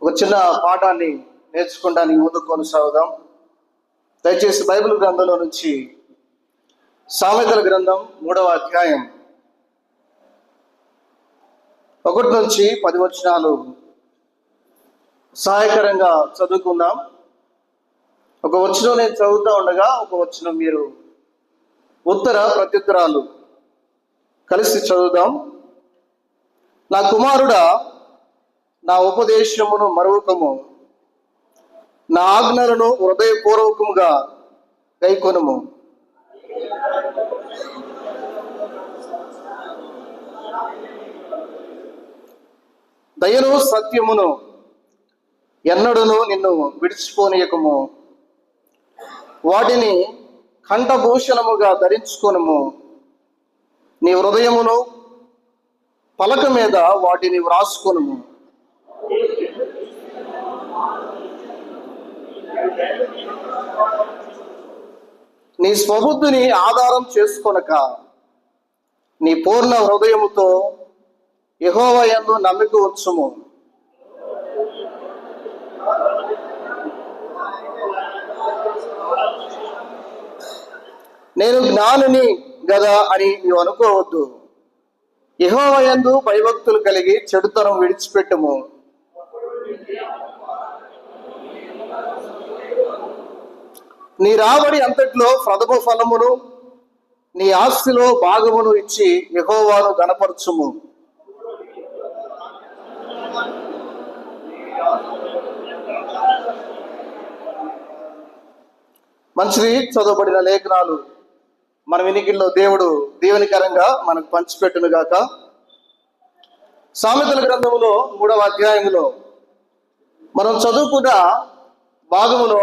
ఒక చిన్న పాఠాన్ని నేర్చుకోవడానికి ముందుకు కొనసాగుదాం. దయచేసి బైబిల్ గ్రంథంలో నుంచి సామెతల గ్రంథం 3వ అధ్యాయం 1 నుంచి 10 వచనాలు సహాయకరంగా చదువుకుందాం. ఒక వచనం నేను చదువుతూ ఉండగా ఒక వచనం మీరు ఉత్తర ప్రత్యుత్తరాలు కలిసి చదువుదాం. నా కుమారుడా, నా ఉపదేశమును మరువకము, నా ఆజ్ఞలను హృదయపూర్వకముగా గైకొనుము. దయను సత్యమును ఎన్నడూను నిన్ను విడిచిపోనీయకము. వాటిని కంఠభూషణముగా ధరించుకొనుము. నీ హృదయమును పలక మీద వాటిని వ్రాసుకొనుము. నీ స్వబుద్ధిని ఆధారం చేసుకొనక నీ పూర్ణ హృదయముతో యెహోవా యందు నమ్మిక ఉంచుము. నేను జ్ఞానిని గదా అని నీవు అనుకోవద్దు. యెహోవా యందు భయభక్తులు కలిగి చెడుతనం విడిచిపెట్టుము. నీ రాబడి అంతట్లో ప్రథమ ఫలమును నీ ఆస్తిలో భాగమును ఇచ్చి యెహోవాను ఘనపరచుము. మంచిది. చదవబడిన లేఖనాలు మన వినికిల్లో దేవుడు దీవెనకరంగా మనకు పంచిపెట్టును గాక. సామెతల గ్రంథములో 3వ అధ్యాయములో మనం చదువుకున్న భాగములో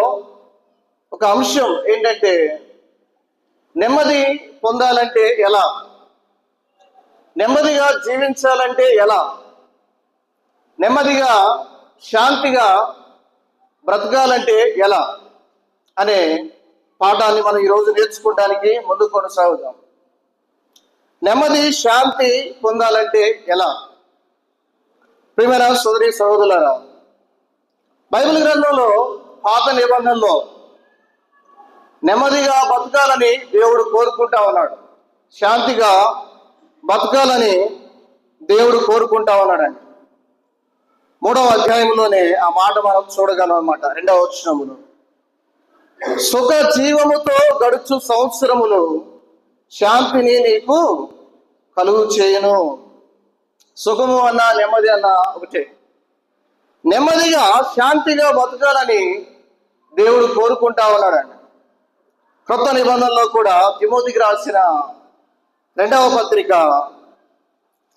ఒక అంశం ఏంటంటే, నెమ్మది పొందాలంటే ఎలా, నెమ్మదిగా జీవించాలంటే ఎలా, నెమ్మదిగా శాంతిగా బ్రతకాలంటే ఎలా అనే పాఠాన్ని మనం ఈరోజు నేర్చుకోవడానికి ముందుకు కొనసాగుదాం. నెమ్మది శాంతి పొందాలంటే ఎలా? ప్రియమైన సోదరి సహోదరులారా, బైబిల్ గ్రంథంలో పాత నిబంధనలో నెమ్మదిగా బతకాలని దేవుడు కోరుకుంటా ఉన్నాడు. శాంతిగా బతకాలని దేవుడు కోరుకుంటా ఉన్నాడండి. 3వ అధ్యాయంలోనే ఆ మాట మనం చూడగలం అన్నమాట. 2వ వచనములో, సుఖ జీవముతో గడుచు సంవత్సరములు శాంతిని నీకు కలుగు చేయును. సుఖము అన్నా నెమ్మది అన్నా ఒకటే. నెమ్మదిగా శాంతిగా బతకాలని దేవుడు కోరుకుంటా ఉన్నాడండి. కొత్త నిబంధనలో కూడా తిమోతికి రాసిన 2వ పత్రిక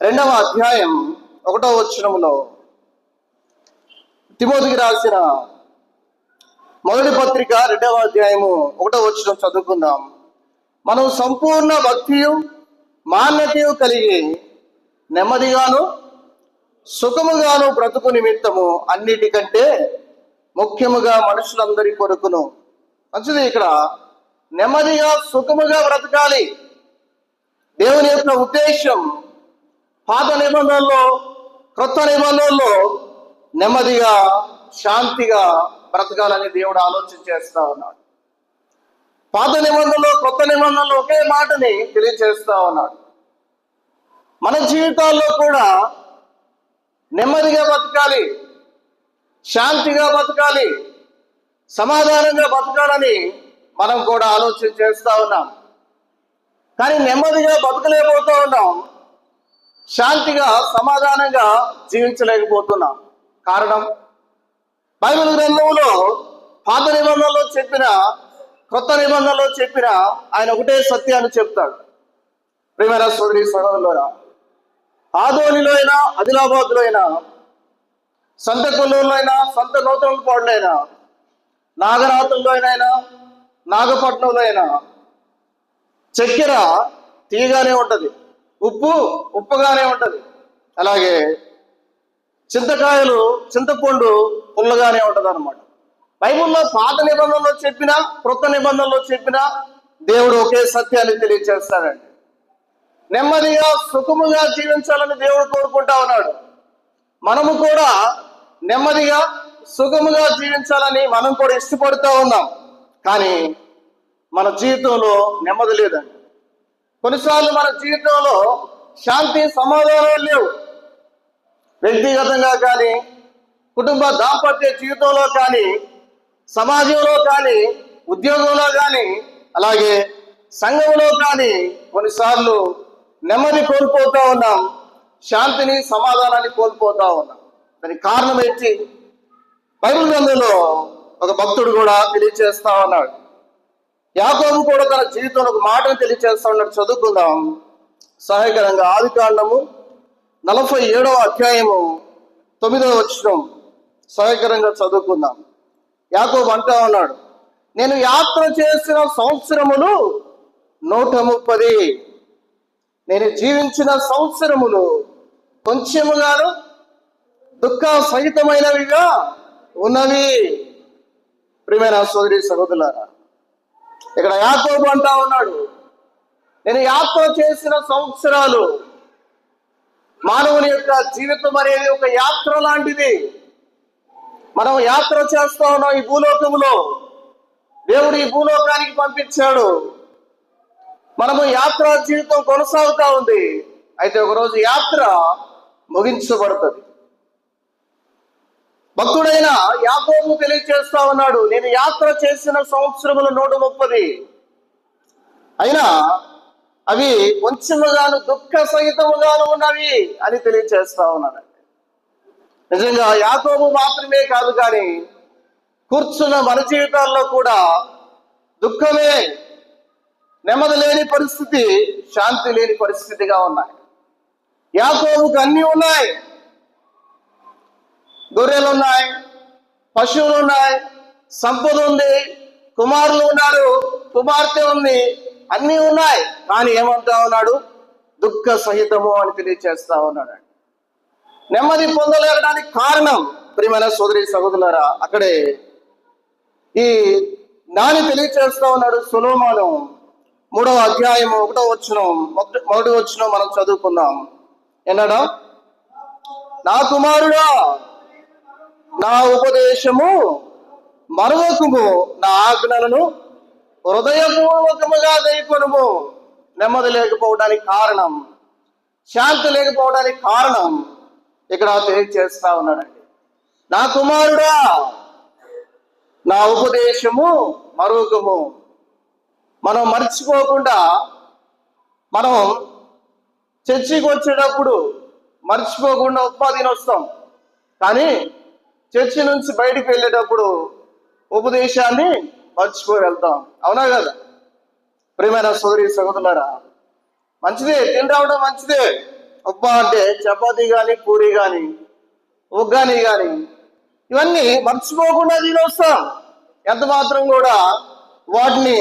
2వ అధ్యాయం 1వ వచనములో, తిమోతికి రాసిన మొదటి పత్రిక 2వ అధ్యాయము 1వ వచనం చదువుకుందాం. మనం సంపూర్ణ భక్తియు మాన్యతయు కలిగి నెమ్మదిగాను సుఖముగాను బ్రతుకు నిమిత్తము అన్నిటికంటే ముఖ్యముగా మనుషులందరి కొరకును. మంచిది. ఇక్కడ నెమ్మదిగా సుఖముగా బ్రతకాలి. దేవుని యొక్క ఉద్దేశం పాత నిబంధనలో కొత్త నిబంధనలో నెమ్మదిగా శాంతిగా బ్రతకాలని దేవుడు ఆలోచన చేస్తా ఉన్నాడు. పాత నిబంధనలో కొత్త నిబంధనలో ఒకే మాటని తెలియజేస్తా ఉన్నాడు. మన జీవితాల్లో కూడా నెమ్మదిగా బతకాలి, శాంతిగా బతకాలి, సమాధానంగా బతకాలని మనం కూడా ఆలోచన చేస్తూ ఉన్నాం. కానీ నెమ్మదిగా బతకలేకపోతూ ఉన్నాం, శాంతిగా సమాధానంగా జీవించలేకపోతున్నాం. కారణం, బైబిల్ గ్రంథంలో పాత నిబంధనలో చెప్పిన కొత్త నిబంధనలో చెప్పిన ఆయన ఒకటే సత్యాన్ని చెప్తాడు. ప్రియమైన సోదరి సహోదరులారా, ఆదోనిలో అయినా ఆదిలాబాద్లో అయినా సంత కొల్లూరులో అయినా సంత నూతనపాడులో అయినా నాగరాతుల్లో అయినా నాగపట్నంలో అయినా చక్కెర తీయగానే ఉంటుంది, ఉప్పు ఉప్పుగానే ఉంటుంది. అలాగే చింతకాయలు చింతపండు పుల్లగానే ఉంటుంది అన్నమాట. బైబిల్లో పాత నిబంధనలో చెప్పిన కొత్త నిబంధనలో చెప్పిన దేవుడు ఒకే సత్యాన్ని తెలియజేస్తాడండి. నెమ్మదిగా సుఖముగా జీవించాలని దేవుడు కోరుకుంటా ఉన్నాడు. మనము కూడా నెమ్మదిగా సుఖముగా జీవించాలని మనం కూడా ఇష్టపడుతూ ఉన్నాం. కానీ మన జీవితంలో నెమ్మది లేదండి. కొన్నిసార్లు మన జీవితంలో శాంతి సమాధానాలు లేవు. వ్యక్తిగతంగా కానీ, కుటుంబ దాంపత్య జీవితంలో కానీ, సమాజంలో కానీ, ఉద్యోగంలో కానీ, అలాగే సంఘంలో కానీ కొన్నిసార్లు నెమ్మది కోల్పోతూ ఉన్నాం, శాంతిని సమాధానాన్ని కోల్పోతూ ఉన్నాం. దానికి కారణం ఏంటి? బైబిల్ గ్రంథంలో ఒక భక్తుడు కూడా తెలియజేస్తా ఉన్నాడు. యాకోబు కూడా తన జీవితంలో ఒక మాటను తెలియజేస్తా ఉన్నాడు. చదువుకుందాం సహాయకరంగా. ఆదికాండము 47వ అధ్యాయము 9వ వచనం సహాయకరంగా చదువుకుందాం. యాకోబు అంటా ఉన్నాడు, నేను యాత్ర చేసిన సంవత్సరములు 130, నేను జీవించిన సంవత్సరములు కొంచెముగాను దుఃఖ సహితమైనవిగా ఉన్నవి. ప్రియమైన సోదరి సహోదరులారా, ఇక్కడ యాకోబు అంటా ఉన్నాడు, నేను యాత్ర చేసిన సంవత్సరాలు. మానవుని యొక్క జీవితం అనేది ఒక యాత్ర లాంటిది. మనం యాత్ర చేస్తా ఉన్నాం ఈ భూలోకంలో. దేవుడు ఈ భూలోకానికి పంపించాడు. మనము యాత్ర జీవితం కొనసాగుతా ఉంది. అయితే ఒకరోజు యాత్ర ముగించబడుతుంది. భక్తుడైన యాకోబు తెలియజేస్తా ఉన్నాడు, నేను యాత్ర చేసిన సంవత్సరములు 130, అయినా అవి కొంచెముగాను దుఃఖ సహితముగాను ఉన్నవి అని తెలియజేస్తా ఉన్నాడు. నిజంగా యాకోబు మాత్రమే కాదు, కానీ కూర్చున్న మన జీవితాల్లో కూడా దుఃఖమే, నెమ్మది లేని పరిస్థితి, శాంతి లేని పరిస్థితిగా ఉన్నాయి. యాకోబుకు అన్నీ ఉన్నాయి. గొర్రెలు ఉన్నాయి, పశువులు ఉన్నాయి, సంపద ఉంది, కుమారులు ఉన్నారు, కుమార్తె ఉంది, అన్నీ ఉన్నాయి. కానీ ఏమంటా ఉన్నాడు? దుఃఖ సహితము అని తెలియజేస్తా ఉన్నాడు. నెమ్మది పొందలేడానికి కారణం ప్రియమైన సోదరి సహోదరులారా, అక్కడే ఈ నాని తెలియజేస్తా ఉన్నాడు. సొలొమోను 3వ అధ్యాయము 1వ వచనం, మొదటి వచనం మనం చదువుకుందాం. ఎన్నడా, నా కుమారుడా, నా ఉపదేశము మరువకుము, నా ఆజ్ఞలను హృదయపూర్వకముగా గైకొనుము. నెమ్మది లేకపోవడానికి కారణం, శాంతి లేకపోవడానికి కారణం ఇక్కడ తెలియజేస్తా ఉన్నాడండి. నా కుమారుడా, నా ఉపదేశము మరువకుము. మనం మర్చిపోకుండా, మనం చర్చికి వచ్చేటప్పుడు మర్చిపోకుండా ఉపాధిని వస్తాం, కానీ చర్చి నుంచి బయటికి వెళ్ళేటప్పుడు ఉపదేశాన్ని మర్చిపోయి వెళ్తాం. అవునా కదా ప్రియమైన సోదరి సహోదరులారా? మంచిదే, తిని రావడం మంచిదే. ఉప్మా అంటే చపాతీ కానీ, పూరి కానీ, ఉగ్గాని కానీ, ఇవన్నీ మర్చిపోకుండా తినొస్తాం. ఎంత మాత్రం కూడా వాటిని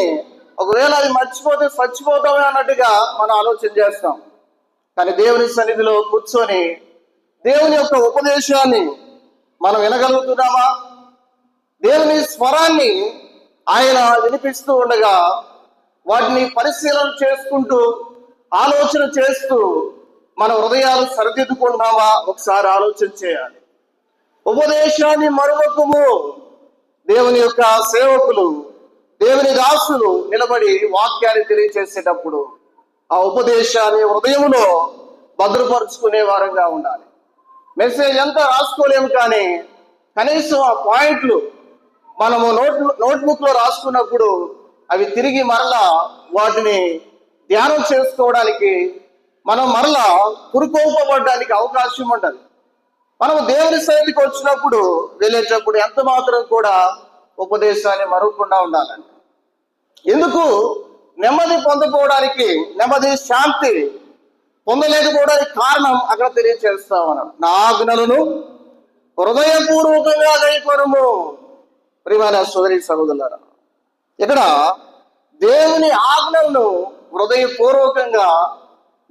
ఒకవేళ అది మర్చిపోతే చచ్చిపోతామే అన్నట్టుగా మనం ఆలోచన చేస్తాం. కానీ దేవుని సన్నిధిలో కూర్చొని దేవుని యొక్క ఉపదేశాన్ని మనం వినగలుగుతున్నామా? దేవుని స్వరాన్ని ఆయన వినిపిస్తూ ఉండగా వాటిని పరిశీలన చేసుకుంటూ, ఆలోచన చేస్తూ మన హృదయాలు సరిదిద్దుకుంటున్నామా? ఒకసారి ఆలోచన చేయాలి. ఉపదేశాన్ని మరువకుము. దేవుని యొక్క సేవకులు, దేవుని దాసులు నిలబడి వాక్యాన్ని తెలియజేసేటప్పుడు ఆ ఉపదేశాన్ని హృదయంలో భద్రపరుచుకునే వారంగా ఉండాలి. మెసేజ్ అంతా రాసుకోలేము, కానీ కనీసం ఆ పాయింట్లు మనము నోట్బుక్ లో రాసుకున్నప్పుడు అవి తిరిగి మరలా వాటిని ధ్యానం చేసుకోవడానికి, మనం మరలా పురుకోపబడడానికి అవకాశం ఉండదు. మనం దేవుని సన్నిధికి వచ్చినప్పుడు, వెళ్ళేటప్పుడు ఎంత మాత్రం కూడా ఉపదేశాన్ని మరవకుండా ఉండాలండి. ఎందుకు? నెమ్మది పొందకపోవడానికి, నెమ్మది శాంతి పొందలేకపోవడానికి కారణం అక్కడ తెలియజేస్తా ఉన్నాడు. నా ఆజ్ఞలను హృదయపూర్వకంగా గైకొనుము. ప్రియమైన సోదరి సహోదరులారా, ఇక్కడ దేవుని ఆజ్ఞలను హృదయపూర్వకంగా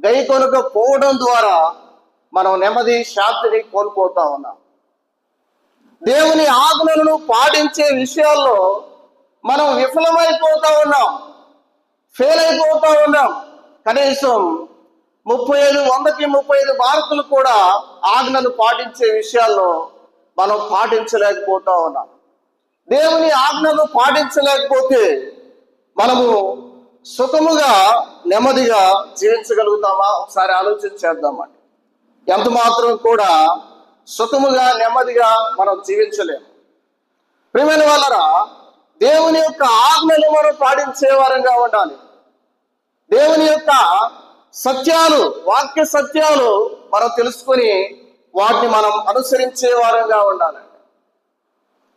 గైకొనకపోవడం ద్వారా మనం నెమ్మది శాంతిని కోల్పోతా ఉన్నాం. దేవుని ఆజ్ఞలను పాటించే విషయాల్లో మనం విఫలమైపోతా ఉన్నాం, ఫెయిల్ అయిపోతా ఉన్నాం. కనీసం 100కి 35 మార్కులు కూడా ఆజ్ఞలు పాటించే విషయాల్లో మనం పాటించలేకపోతా ఉన్నాం. దేవుని ఆజ్ఞలు పాటించలేకపోతే మనము సుఖముగా నెమ్మదిగా జీవించగలుగుతామా? ఒకసారి ఆలోచించేద్దామండి. ఎంత మాత్రం కూడా సుఖముగా నెమ్మదిగా మనం జీవించలేము. ప్రియమైన వాళ్ళరా, దేవుని యొక్క ఆజ్ఞలు మనం పాటించే వారంగా ఉండాలి. దేవుని యొక్క సత్యాలు, వాక్య సత్యాలు మనం తెలుసుకొని వాటిని మనం అనుసరించే వారంగా ఉండాలి.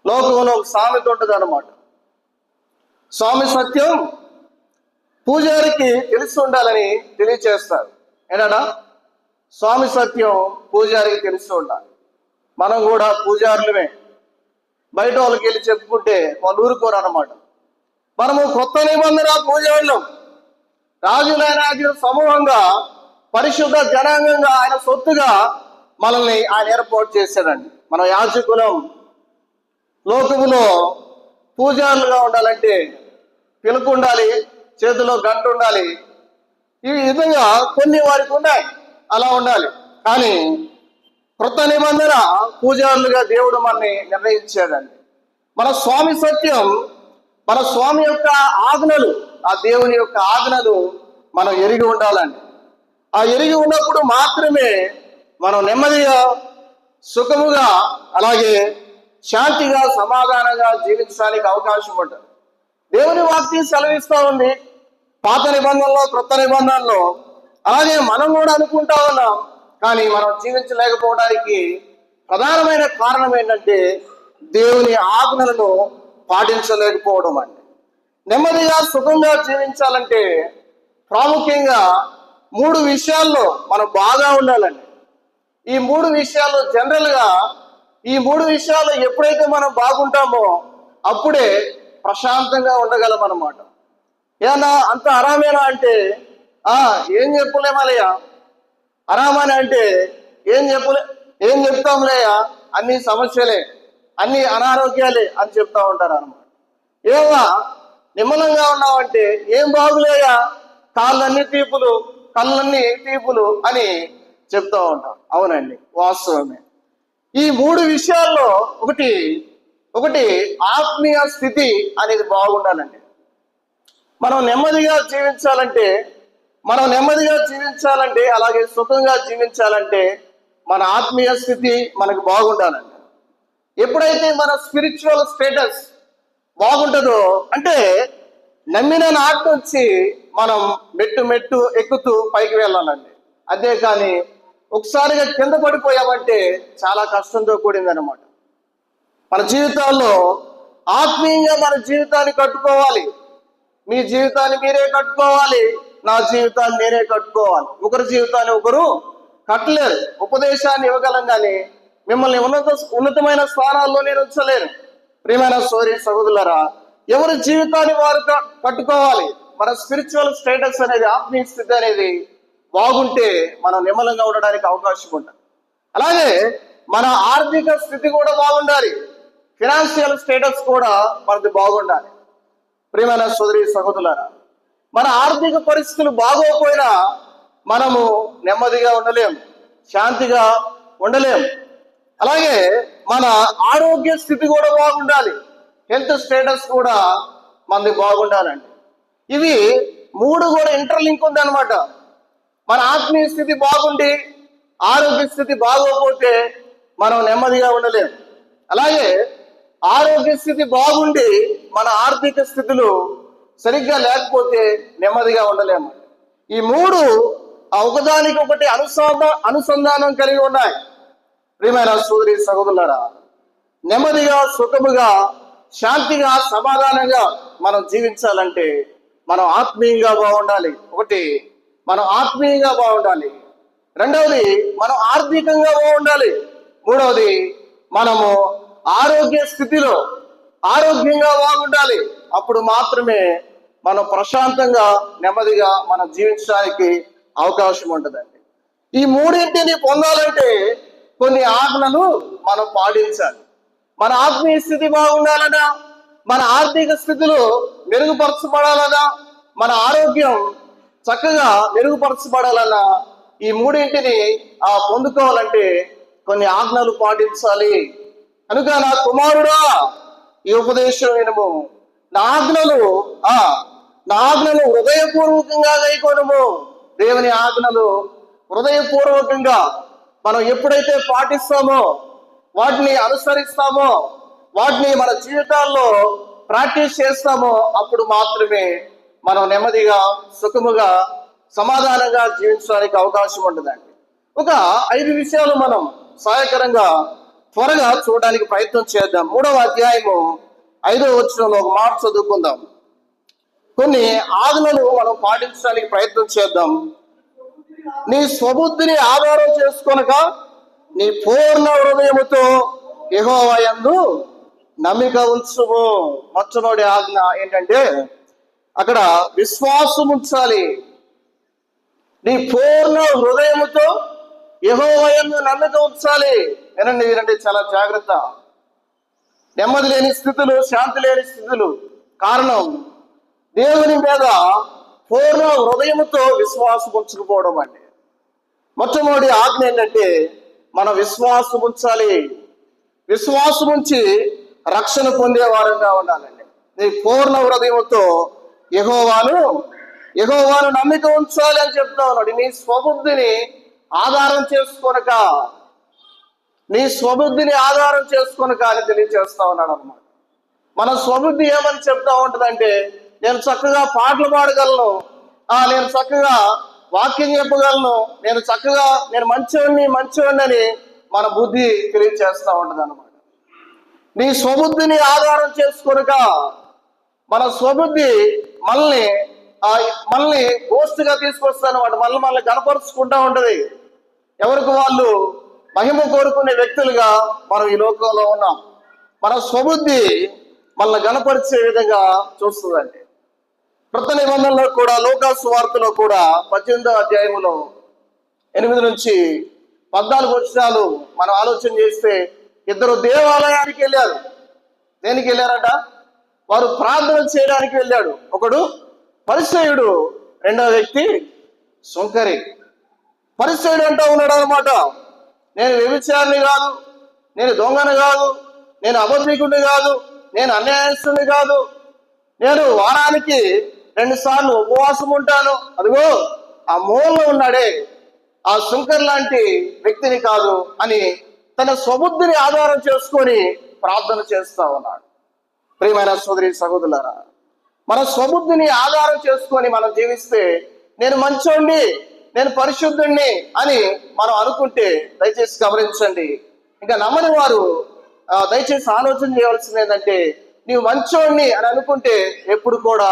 లోకంలో ఒక సామెత ఉంటుంది అన్నమాట. స్వామి సత్యం పూజారికి తెలిసి ఉండాలని తెలియచేస్తారు. ఏంటన్నా? స్వామి సత్యం పూజారికి తెలిసి ఉండాలి. మనం కూడా పూజారులమే. బయట వాళ్ళకి వెళ్ళి చెప్పుకుంటే వాళ్ళు ఊరుకోరు అన్నమాట. మనము కొత్త నిబంధన పూజారులం. రాజులైన సమూహంగా, పరిశుద్ధ జనాంగంగా, ఆయన సొత్తుగా మనల్ని ఆయన ఏర్పాటు చేశాడండి. మనం యాజకులం. లోకములో పూజారులుగా ఉండాలంటే పిలుపు ఉండాలి, చేతిలో గంట ఉండాలి. ఈ విధంగా కొన్ని వారికి ఉన్నాయి, అలా ఉండాలి. కానీ కృత నిబంధన పూజారులుగా దేవుడు మనల్ని నిర్ణయించాడండి. మన స్వామి సత్యం, మన స్వామి యొక్క ఆజ్ఞలు, ఆ దేవుని యొక్క ఆజ్ఞలు మనం ఎరిగి ఉండాలండి. ఆ ఎరిగి ఉన్నప్పుడు మాత్రమే మనం నెమ్మదిగా, సుఖముగా, అలాగే శాంతిగా, సమాధానంగా జీవించడానికి అవకాశం ఉంటుంది. దేవుని వాక్యం సెలవిస్తూ ఉంది పాత నిబంధనలో, క్రొత్త నిబంధనలో. అలాగే మనం కూడా అనుకుంటా ఉన్నాం, కానీ మనం జీవించలేకపోవడానికి ప్రధానమైన కారణం ఏంటంటే దేవుని ఆజ్ఞలను పాటించలేకపోవడం అండి. నెమ్మదిగా, సుఖంగా జీవించాలంటే ప్రాముఖ్యంగా 3 విషయాల్లో మనం బాగా ఉండాలండి. ఈ 3 విషయాలు జనరల్గా, ఈ 3 విషయాలు ఎప్పుడైతే మనం బాగుంటామో అప్పుడే ప్రశాంతంగా ఉండగలం అన్నమాట. ఏమన్నా అంత ఆరామేనా అంటే ఏం చెప్పలేమలయ్యా, ఆరామని అంటే ఏం చెప్తాంలేయా, అన్ని సమస్యలే, అన్ని అనారోగ్యాలే అని చెప్తా ఉంటారు అన్నమాట. ఏమా నిమ్మలంగా ఉన్నావంటే ఏం బాగులేయా, కాళ్ళన్నీ తీపులు, కళ్ళన్నీ తీపులు అని చెప్తా ఉంటాం. అవునండి, వాస్తవమే. ఈ 3 విషయాల్లో ఒకటి ఆత్మీయ స్థితి అనేది బాగుండాలండి. మనం నెమ్మదిగా జీవించాలంటే అలాగే సుఖంగా జీవించాలంటే మన ఆత్మీయ స్థితి మనకు బాగుండాలండి. ఎప్పుడైతే మన స్పిరిచువల్ స్టేటస్ బాగుంటుందో, అంటే నమ్మిన నాటి నుంచి మనం మెట్టు ఎక్కుతూ పైకి వెళ్ళాలండి. అదే కానీ ఒకసారిగా కింద పడిపోయామంటే చాలా కష్టంతో కూడిందనమాట. మన జీవితాల్లో ఆత్మీయంగా మన జీవితాన్ని కట్టుకోవాలి. మీ జీవితాన్ని మీరే కట్టుకోవాలి, నా జీవితాన్ని నేనే కట్టుకోవాలి. ఒకరి జీవితాన్ని ఒకరు కట్టలేరు. ఉపదేశాన్ని ఇవ్వగలం కానీ మిమ్మల్ని ఉన్నతమైన స్థానాల్లో నేను ఉంచలేను. ప్రియమైన సహోదరులారా, ఎవరి జీవితాన్ని వారు కట్టుకోవాలి. మన స్పిరిచువల్ స్టేటస్ అనేది, ఆత్మీయ స్థితి అనేది బాగుంటే మనం నిమ్మలంగా ఉండడానికి అవకాశం ఉంటుంది. అలాగే మన ఆర్థిక స్థితి కూడా బాగుండాలి. ఫినాన్షియల్ స్టేటస్ కూడా మనది బాగుండాలి. ప్రియమైన సహోదరులారా, మన ఆర్థిక పరిస్థితులు బాగోకపోయినా మనము నెమ్మదిగా ఉండలేము, శాంతిగా ఉండలేము. అలాగే మన ఆరోగ్య స్థితి కూడా బాగుండాలి. హెల్త్ స్టేటస్ కూడా మనది బాగుండాలండి. ఇవి 3 కూడా ఇంటర్లింక్ ఉంది అనమాట. మన ఆత్మీయ స్థితి బాగుండి ఆరోగ్య స్థితి బాగోకపోతే మనం నెమ్మదిగా ఉండలేము. అలాగే ఆరోగ్య స్థితి బాగుండి మన ఆర్థిక స్థితులు సరిగ్గా లేకపోతే నెమ్మదిగా ఉండలేము. ఈ 3 ఒకదానికొకటి అనుసంధానం కలిగి ఉన్నాయి. ప్రియమైన సహోదరులారా, నెమ్మదిగా, సుఖముగా, శాంతిగా, సమాధానంగా మనం జీవించాలంటే మనం ఆత్మీయంగా బాగుండాలి. మనం ఆత్మీయంగా బాగుండాలి. రెండవది, మనం ఆర్థికంగా బాగుండాలి. మూడవది, మనము ఆరోగ్య స్థితిలో ఆరోగ్యంగా బాగుండాలి. అప్పుడు మాత్రమే మనం ప్రశాంతంగా, నెమ్మదిగా మనం జీవించడానికి అవకాశం ఉంటుందండి. ఈ 3 పొందాలంటే కొన్ని ఆజ్ఞలు మనం పాటించాలి. మన ఆత్మీయ స్థితి బాగుండాలన్నా, మన ఆర్థిక స్థితిలో మెరుగుపరచబడాలన్నా, మన ఆరోగ్యం చక్కగా మెరుగుపరచబడాలన్నా, ఈ 3 పొందుకోవాలంటే కొన్ని ఆజ్ఞలు పాటించాలి. కనుక నా కుమారుడా ఈ ఉపదేశం వినుము, నా ఆజ్ఞలు నా ఆజ్ఞలు హృదయపూర్వకంగా గైకొనుము. దేవుని ఆజ్ఞలు హృదయపూర్వకంగా మనం ఎప్పుడైతే పాటిస్తామో, వాటిని అనుసరిస్తామో, వాటిని మన జీవితాల్లో ప్రాక్టీస్ చేస్తామో, అప్పుడు మాత్రమే మనం నెమ్మదిగా, సుఖముగా, సమాధానంగా జీవించడానికి అవకాశం ఉంటుందండి. ఒక 5 విషయాలు మనం సహాయకరంగా త్వరగా చూడడానికి ప్రయత్నం చేద్దాం. 3వ అధ్యాయము 5వ వచనంలో ఒక మాట చదువుకుందాం. కొన్ని ఆజ్ఞలు మనం పాటించడానికి ప్రయత్నం చేద్దాం. నీ స్వబుద్ధిని ఆధారం చేసుకొనక నీ పూర్ణ హృదయముతో యెహోవా యందు నమ్మిక ఉంచుము. మొట్టమొదటి ఆజ్ఞ ఏంటంటే అక్కడ విశ్వాసం ఉంచాలి. నీ పూర్ణ హృదయముతో యెహోవా యందు నమ్మిక ఉంచాలి. వినండి, చాలా జాగ్రత్త. నెమ్మది లేని స్థితులు, శాంతి లేని స్థితులు కారణం దేవుని మీద పూర్ణ హృదయముతో విశ్వాసం ఉంచకపోవడం అండి. మొట్టమొదటి ఆజ్ఞ ఏంటంటే మన విశ్వాసం ఉంచాలి. విశ్వాసం ఉంచి రక్షణ పొందే వారంగా ఉండాలండి. నీ పూర్ణ హృదయంతో యెహోవాను నమ్మిక ఉంచాలి అని చెప్తా ఉన్నాడు. నీ స్వబుద్ధిని ఆధారం చేసుకొనక, నీ స్వబుద్ధిని ఆధారం చేసుకొనక అని తెలియజేస్తా ఉన్నాడు అన్నమాట. మన స్వబుద్ధి ఏమని చెప్తా ఉంటుందంటే, నేను చక్కగా పాటలు పాడగలను, నేను చక్కగా వాక్యం చెప్పగలను, నేను మంచివాడిని అని మన బుద్ధి తెలియజేస్తా ఉంటుంది అన్నమాట. నీ స్వబుద్ధిని ఆధారం చేసుకొనక మన స్వబుద్ధి మనల్ని గోష్ఠిగా తీసుకొస్తానమాట. మనల్ని కనపరుచుకుంటా ఉంటది. ఎవరికి వాళ్ళు మహిమ కోరుకునే వ్యక్తులుగా మనం ఈ లోకంలో ఉన్నాం. మన స్వబుద్ధి మనల్ని గణపరిచే విధంగా చూస్తుందండి. క్రొత్త నిబంధనలో కూడా, లూకా సువార్తలో కూడా 18వ అధ్యాయంలో 8 నుంచి 14 వచనాలు మనం ఆలోచన చేస్తే, ఇద్దరు దేవాలయానికి వెళ్ళారు. దేనికి వెళ్ళారట? వారు ప్రార్థన చేయడానికి వెళ్ళాడు. ఒకడు పరిసయ్యుడు, రెండవ వ్యక్తి సుంకరి. పరిసయ్యుడు అంటూ ఉన్నాడు అనమాట, నేను వ్యభిచారిని కాదు, నేను దొంగను కాదు, నేను అబద్ధికుడిని కాదు, నేను అన్యాయస్తుని కాదు, నేను వారానికి 2 సార్లు ఉపవాసం ఉంటాను. అదిగో ఆ మూలలో ఉన్నాడే ఆ సుంకర్ లాంటి వ్యక్తిని కాదు అని తన స్వబుద్ధిని ఆధారం చేసుకొని ప్రార్థన చేస్తా ఉన్నాడు. ప్రియమైన సోదరి సహోదరులారా, మన స్వబుద్ధిని ఆధారం చేసుకొని మనం జీవిస్తే, నేను మంచోడిని, నేను పరిశుద్ధుణ్ణి అని మనం అనుకుంటే, దయచేసి గమనించండి, ఇంకా నమ్మని వారు దయచేసి ఆలోచన చేయవలసింది ఏంటంటే, నీవు మంచోడిని అని అనుకుంటే ఎప్పుడు కూడా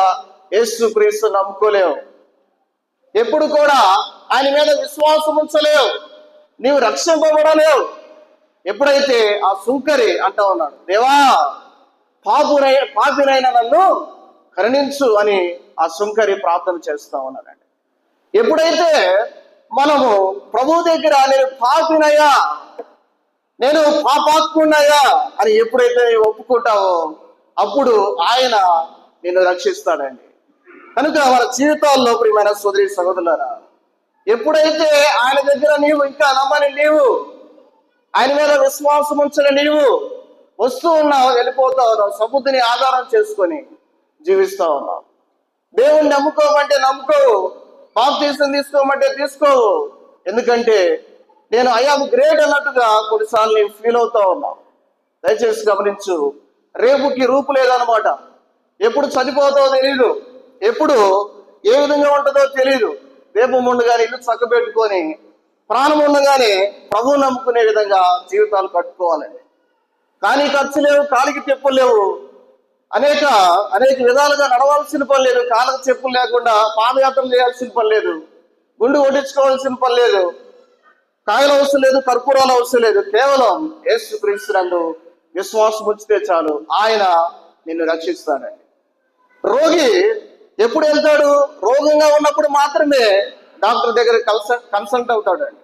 యేసుక్రీస్తు నమ్ముకోలేవు, ఎప్పుడు కూడా ఆయన మీద విశ్వాసం ఉంచలేవు, నీవు రక్షింపబడలేవు. ఎప్పుడైతే ఆ సుంకరి అంటా ఉన్నాడు, దేవా పాపినైన నన్ను కరుణించు అని ఆ సుంకరి ప్రార్థన చేస్తా ఉన్నాడండి. ఎప్పుడైతే మనము ప్రభు దగ్గర నేను పాపినయ్యా, నేను పాపాత్ముడయ్యా అని ఎప్పుడైతే ఒప్పుకుంటావో అప్పుడు ఆయన నిన్ను రక్షిస్తాడండి. కనుక మన జీవితాల్లో ప్రియమైన సోదరి సహోదరులారా, ఎప్పుడైతే ఆయన దగ్గర నీవు ఇంకా నమ్మని నీవు, ఆయన మీద విశ్వాసం ఉంచని నీవు వస్తూ ఉన్నావు, వెళ్ళిపోతా ఉన్నావు, సబుద్ధిని ఆధారం చేసుకొని జీవిస్తా ఉన్నావు. దేవుణ్ణి నమ్ముకోమంటే నమ్ముకోవు, బాప్తీసం తీసుకోమంటే తీసుకోవు. ఎందుకంటే నేను ఐ యామ్ గ్రేట్ అన్నట్టుగా కొన్నిసార్లు నేను ఫీల్ అవుతా ఉన్నావు. దయచేసి గమనించు, రేపుకి రూపు లేదనమాట. ఎప్పుడు చనిపోతావో తెలీదు, ఎప్పుడు ఏ విధంగా ఉంటుందో తెలీదు. రేపు ముందుగానే ఇల్లు చక్కబెట్టుకొని ప్రాణం ఉండగానే ప్రభువు నమ్ముకునే విధంగా జీవితాలు కట్టుకోవాలండి. కానీ ఖర్చు లేవు, కాలికి చెప్పులు లేవు, అనేక విధాలుగా నడవాల్సిన పని లేదు, కాళ్ళకు చెప్పులు లేకుండా పాదయాత్రలు చేయాల్సిన పని లేదు, గుండు కొట్టించుకోవాల్సిన పని లేదు, కాయలు అవసరం లేదు, కర్పూరాలు అవసరం లేదు. కేవలం యేసుక్రీస్తునందు విశ్వాసం ఉంచితే చాలు, ఆయన నిన్ను రక్షిస్తాడండి. రోగి ఎప్పుడు వెళ్తాడు? రోగంగా ఉన్నప్పుడు మాత్రమే డాక్టర్ దగ్గర కన్సల్ట్ అవుతాడండి.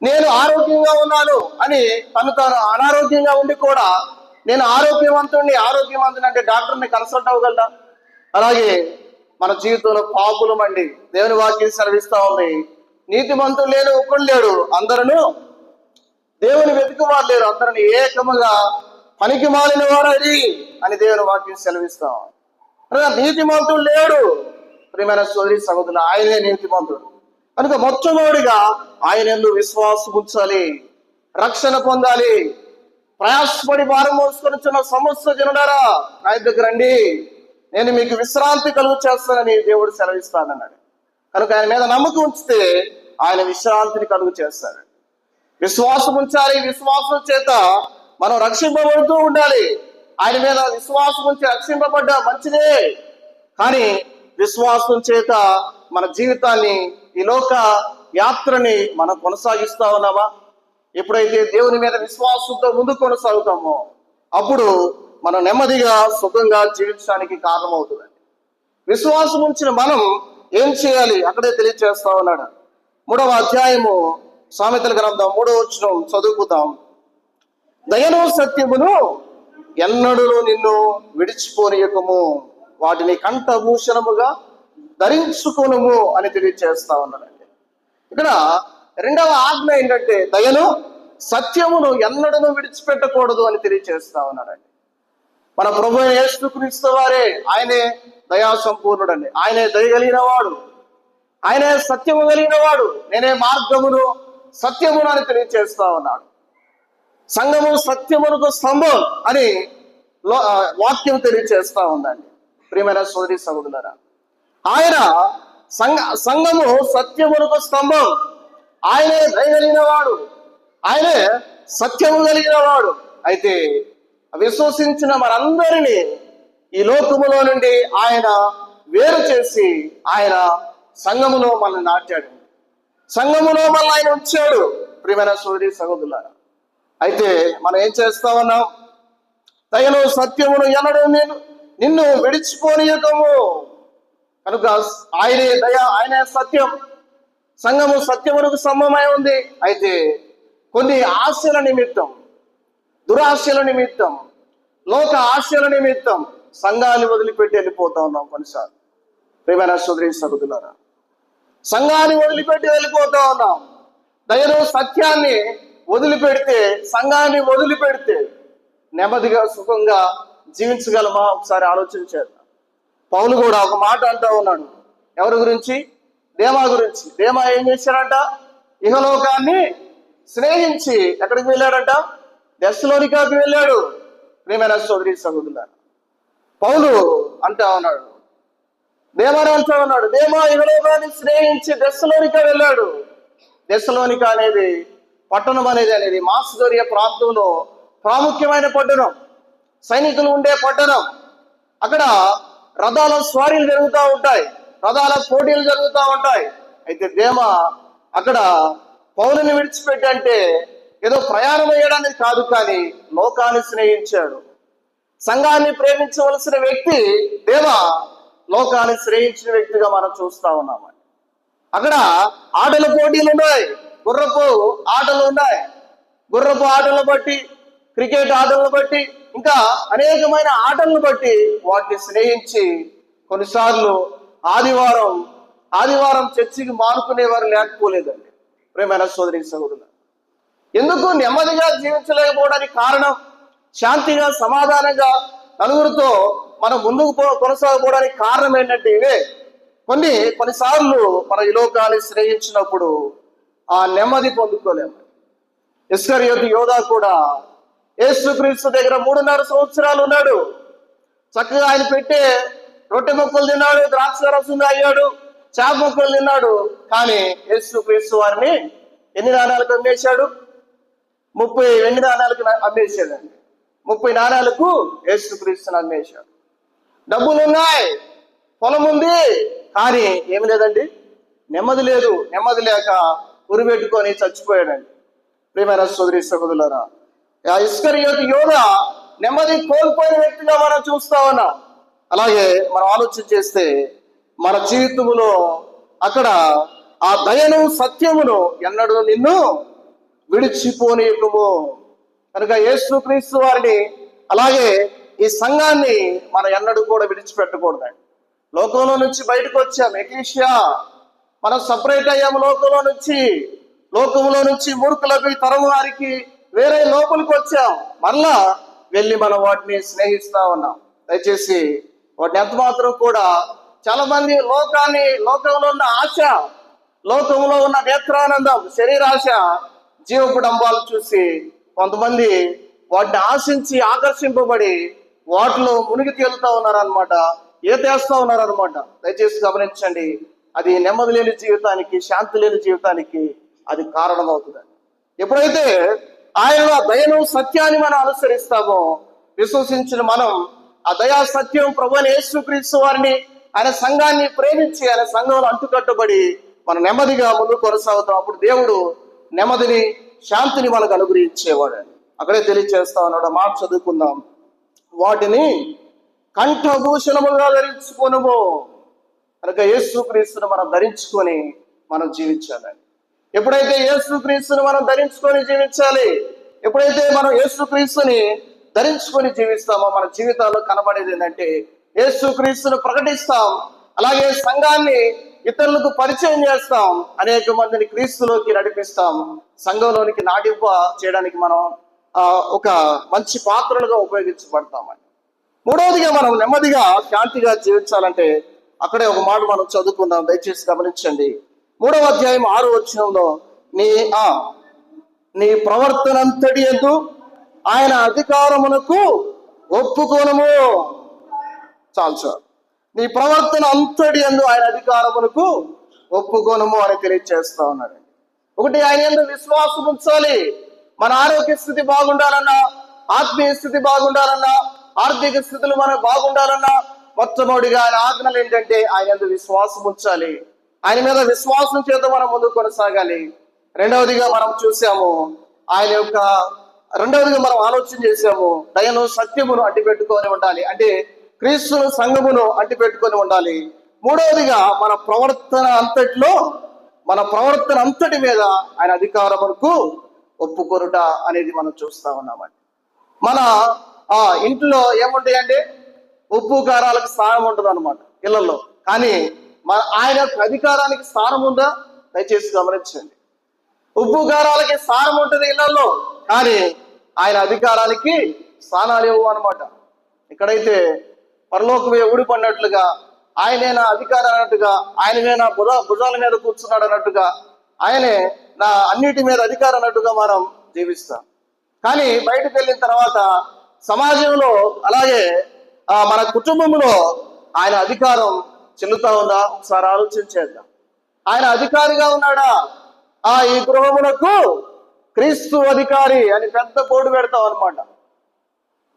నేను ఆరోగ్యంగా ఉన్నాను అని తాను అనారోగ్యంగా ఉండి కూడా నేను ఆరోగ్యవంతుని అంటే డాక్టర్ని కన్సల్ట్ అవ్వగలడా? అలాగే మన జీవితంలో పాపులమండి. దేవుని వాక్యం సెలవిస్తా ఉంది, నీతిమంతుడు లేడు, ఒకడు లేడు, అందరూ దేవుని వెతుకువారు లేరు, అందరిని ఏకముగా పనికి మాలిన వారని అని దేవుని వాక్యం సెలవిస్తాం. నీతిమంతుడు లేడు. ప్రియమైన సోదరి సహోదరులు, ఆయనే నీతిమంతుడు. కనుక మొట్టమొదటిగా ఆయన యందు విశ్వాసం ఉంచాలి, రక్షణ పొందాలి. ప్రయాసపడి భారం మోసుకొనిచున్న సమస్త జనులారా నా దగ్గర రండి, నేను మీకు విశ్రాంతి కలుగు చేస్తానని దేవుడు సెలవిస్తానన్నాడు. కనుక ఆయన మీద నమ్మకం ఉంచితే ఆయన విశ్రాంతిని కలుగు చేస్తాడు. విశ్వాసం ఉంచాలి. విశ్వాసం చేత మనం రక్షింపబడుతూ ఉండాలి. ఆయన మీద విశ్వాసం ఉంచి రక్షింపబడ్డ మంచిదే, కానీ విశ్వాసం చేత మన జీవితాన్ని, ఈ లోక యాత్రని మనం కొనసాగిస్తా ఉన్నామా? ఎప్పుడైతే దేవుని మీద విశ్వాసంతో ముందుకు కొనసాగుతామో అప్పుడు మనం నెమ్మదిగా సుఖంగా జీవించడానికి కారణమవుతుంది. విశ్వాసం ఉంచిన మనం ఏం చేయాలి అక్కడే తెలియజేస్తా ఉన్నాడు. 3వ అధ్యాయము సామెతల గ్రంథం 3వ వచనం చదువుకుందాం. దయను సత్యమును ఎన్నడూ నిన్ను విడిచిపోనీయకము, వాటిని కంఠభూషణముగా ధరించుకొనుము అని తెలియజేస్తా ఉన్నాడండి. ఇక్కడ 2వ ఆజ్ఞ ఏంటంటే దయను సత్యమును ఎన్నడూ విడిచిపెట్టకూడదు అని తెలియజేస్తా ఉన్నాడండి. మన ప్రభువైన యేసుక్రీస్తు వారే ఆయనే దయా సంపూర్ణుడండి. ఆయనే దయగలిగిన వాడు, ఆయనే సత్యము కలిగిన వాడు. నేనే మార్గమును సత్యమును అని తెలియజేస్తా ఉన్నాడు. సంఘము సత్యమునకు స్తంభం అని వాక్యం తెలియజేస్తా ఉందండి. ప్రియమైన సోదరి సహోదరులారా, ఆయన సంఘము సత్యమునకు స్తంభం. ఆయనే దయగలిగిన వాడు, ఆయనే సత్యము కలిగిన వాడు. అయితే విశ్వసించిన మనందరినీ ఈ లోకములో నుండి ఆయన వేరు చేసి ఆయన సంఘములో మనల్ని నాటాడు, సంఘములో మనల్ని ఆయన ఉంచాడు. ప్రియమైన సోదరి సహోదరులారా, అయితే మనం ఏం చేస్తా ఉన్నాం? దయను సత్యమును ఎన్నడూ నిన్ను విడిచిపోనీయకము. కనుక ఆయనే దయ, ఆయనే సత్యం. సంఘము సత్యమునకు స్తంభమై ఉంది. అయితే కొన్ని ఆశల నిమిత్తం, దురాశల నిమిత్తం, లోక ఆశల నిమిత్తం సంఘాన్ని వదిలిపెట్టి వెళ్ళిపోతా ఉన్నాం కొన్నిసార్లు. ప్రియమైన సోదరి సహోదరులారా, సంఘాన్ని వదిలిపెట్టి వెళ్ళిపోతా ఉన్నాం. దయను సత్యాన్ని వదిలిపెడితే, సంఘాన్ని వదిలిపెడితే నెమ్మదిగా సుఖంగా జీవించగలమా? ఒకసారి ఆలోచించారు. పౌలు కూడా ఒక మాట అంటా ఉన్నాడు. ఎవరి గురించి? దేమా గురించి. దేమా ఏం చేశాడంట? ఇహలోకాన్ని స్నేహించి ఎక్కడికి వెళ్ళాడంట? దెస్సలోనికకి వెళ్ళాడు. ప్రియమైన సోదరి సహోదరులారా, పౌలు అంటా ఉన్నాడు, దేమాని అంటా ఉన్నాడు, దేమా ఇహలోకాన్ని స్నేహించి దెస్సలోనిక వెళ్ళాడు. దెస్సలోనిక అనేది పట్టణం అనేది మాసిదోనియా ప్రాంతంలో ప్రాముఖ్యమైన పట్టణం, సైనికులు ఉండే పట్టణం. అక్కడ రథాల స్వారీలు జరుగుతూ ఉంటాయి, రథాల పోటీలు జరుగుతూ ఉంటాయి. అయితే దేమా అక్కడ పౌలుని విడిచిపెట్టి, అంటే ఏదో ప్రయాణం అయ్యడానికి కాదు, కానీ లోకాన్ని స్నేహించాడు. సంఘాన్ని ప్రేమించవలసిన వ్యక్తి దేమా లోకాన్ని స్నేహించిన వ్యక్తిగా మనం చూస్తా ఉన్నాం. అక్కడ ఆటల పోటీలు ఉన్నాయి, గుర్రపు ఆటలు ఉన్నాయి. గుర్రపు ఆటలను బట్టి, క్రికెట్ ఆటలను బట్టి, ఇంకా అనేకమైన ఆటలను బట్టి వాటిని స్నేహించి కొన్నిసార్లు ఆదివారం చర్చికి మానుకునేవారు లేకపోలేదండి. ప్రియమైన సోదరి సహోదరులు, ఎందుకు నెమ్మదిగా జీవించలేకపోవడానికి కారణం, శాంతిగా సమాధానంగా నలుగురితో మనం ముందుకు కొనసాగపోవడానికి కారణం ఏంటంటే ఇవే. కొన్నిసార్లు మన ఈ లోకాన్ని స్నేహించినప్పుడు ఆ నెమ్మది పొందుకోలేము. ఇస్కరియోతు యోధా కూడా యేసుక్రీస్తు దగ్గర 3.5 సంవత్సరాలు ఉన్నాడు. చక్కగా ఆయన పెట్టే రొట్టె ముక్కలు తిన్నాడు, ద్రాక్ష రసం తాగాడు, చేప ముక్కలు తిన్నాడు. కానీ యేసుక్రీస్తు వారిని ఎన్ని నాణాలకు అమ్మేశాడు? 30 వెండి నాణాలకు అమ్మేశాడండి. 30 నాణాలకు యేసుక్రీస్తుని అమ్మేశాడు. డబ్బులు ఉన్నాయి, పొలం ఉంది, కానీ ఏమి లేదండి, నెమ్మది లేదు. నెమ్మది లేక ఉరిపెట్టుకొని చచ్చిపోయాడండి. ప్రియమైన సోదరి సహోదరులారా, ఆ ఇస్కరియోతు యోధా నెమ్మది కోల్పోయిన వ్యక్తిగా మనం చూస్తా ఉన్నాం. అలాగే మనం ఆలోచన చేస్తే మన జీవితంలో అక్కడ ఆ దయను సత్యమును ఎన్నడూ నిన్ను విడిచిపోనీయకము. కనుక యేసుక్రీస్తు వారిని, అలాగే ఈ సంఘాన్ని మనం ఎన్నడూ కూడా విడిచిపెట్టకూడదండి. లోకంలో నుంచి బయటకు వచ్చాం, ఎక్లీషియా, మనం సపరేట్ అయ్యాము లోకంలో నుంచి. మూర్ఖులకు, తరం వారికి వేరే లోపలికి వచ్చాం, మరలా వెళ్ళి మనం వాటిని స్నేహిస్తా ఉన్నాం. దయచేసి వాటిని ఎంత మాత్రం కూడా చాలా మంది లోకంలో ఉన్న ఆశ, లోకంలో ఉన్న నేత్రానందం, శరీరాశ, జీవపుడంబాలు చూసి కొంతమంది వాటిని ఆశించి ఆకర్షింపబడి వాటిలో మునిగి తేలుతా ఉన్నారనమాట, ఈతేస్తా ఉన్నారనమాట. దయచేసి గమనించండి, అది నెమ్మది లేని జీవితానికి, శాంతి లేని జీవితానికి అది కారణమవుతుందని. ఎప్పుడైతే ఆయన దయను, సత్యాన్ని మనం అనుసరిస్తామో, విశ్వసించిన మనం ఆ దయా సత్యం ప్రభువైన యేసుక్రీస్తు వారిని, ఆయన సంఘాన్ని ప్రేమించి ఆయన సంఘంలో అంటుకట్టుబడి మనం నెమ్మదిగా ముందుకు కొనసాగుతాం. అప్పుడు దేవుడు నెమ్మదిని, శాంతిని మనకు అనుగ్రహించేవాడు. అక్కడే తెలియచేస్తా ఉన్నాడు. మాట చదువుకుందాం. వాటిని కంఠభూషణముగా ధరించుకొనుము. కనుక యేసుక్రీస్తును మనం ధరించుకొని మనం జీవించాలని. ఎప్పుడైతే యేసుక్రీస్తుని మనం ధరించుకొని జీవించాలి, ఎప్పుడైతే మనం యేసుక్రీస్తుని ధరించుకొని జీవిస్తామో మన జీవితాల్లో కనబడేది ఏంటంటే యేసుక్రీస్తును ప్రకటిస్తాం, అలాగే సంఘాన్ని ఇతరులకు పరిచయం చేస్తాం, అనేక మందిని క్రీస్తులోకి నడిపిస్తాం, సంఘంలోనికి నాటింప చేయడానికి మనం ఒక మంచి పాత్రలుగా ఉపయోగించబడతామని. మూడవదిగా మనం నెమ్మదిగా శాంతిగా జీవించాలంటే అక్కడే ఒక మాట మనం చదువుకుందాం. దయచేసి గమనించండి. 3వ అధ్యాయం 6వ వచనంలో నీ ప్రవర్తనంతటి యందు ఆయన అధికారమునకు ఒప్పుకోనము. చాలు సార్. నీ ప్రవర్తన అంతటి యందు ఆయన అధికారమునకు ఒప్పుకోనము అని తెలియజేస్తా ఉన్నాడు. ఒకటి, ఆయన యందు విశ్వాసం ఉంచాలి. మన ఆరోగ్య స్థితి బాగుండాలన్నా, ఆత్మీయ స్థితి బాగుండాలన్నా, ఆర్థిక స్థితులు మనకు బాగుండాలన్నా మొట్టమొదటిగా ఆయన ఆజ్ఞలు ఏంటంటే ఆయన యందు విశ్వాసం ఉంచాలి. ఆయన మీద విశ్వాసం చేత మనం ముందుకు కొనసాగాలి. రెండవదిగా మనం చూసాము, రెండవదిగా మనం ఆలోచన చేసాము, దయను, సత్యమును అంటిపెట్టుకొని ఉండాలి. అంటే క్రీస్తును, సంఘమును అంటిపెట్టుకొని ఉండాలి. మూడవదిగా మన ప్రవర్తన అంతటి మీద ఆయన అధికారమునకు ఒప్పుకొనుట అనేది మనం చూస్తా ఉన్నామండి. మన ఇంట్లో ఏముంటాయంటే ఉప్పు కారాలకు స్థానం ఉంటుంది అనమాట ఇళ్లలో. కానీ ఆయన యొక్క అధికారానికి స్థానం ఉందా? దయచేసి గమనించండి. ఉప్పు కారాలకి స్థానం ఉంటుంది ఇళ్లలో, కానీ ఆయన అధికారానికి స్థానాలు ఇవ్వు అనమాట. ఇక్కడైతే పరలోకమే ఊడిపడినట్లుగా, ఆయనే నా అధికారం అన్నట్టుగా, ఆయననే నా భుజాల మీద కూర్చున్నాడు అన్నట్టుగా, ఆయనే నా అన్నిటి మీద అధికారం అన్నట్టుగా మనం జీవిస్తాం. కానీ బయటకు వెళ్ళిన తర్వాత సమాజంలో, అలాగే మన కుటుంబంలో ఆయన అధికారం చెల్లుతా ఉందా? ఒకసారి ఆలోచించేద్దాం. ఆయన అధికారిగా ఉన్నాడా? ఈ గృహమునకు క్రీస్తు అధికారి అని పెద్ద బోర్డు పెడతాం అనమాట.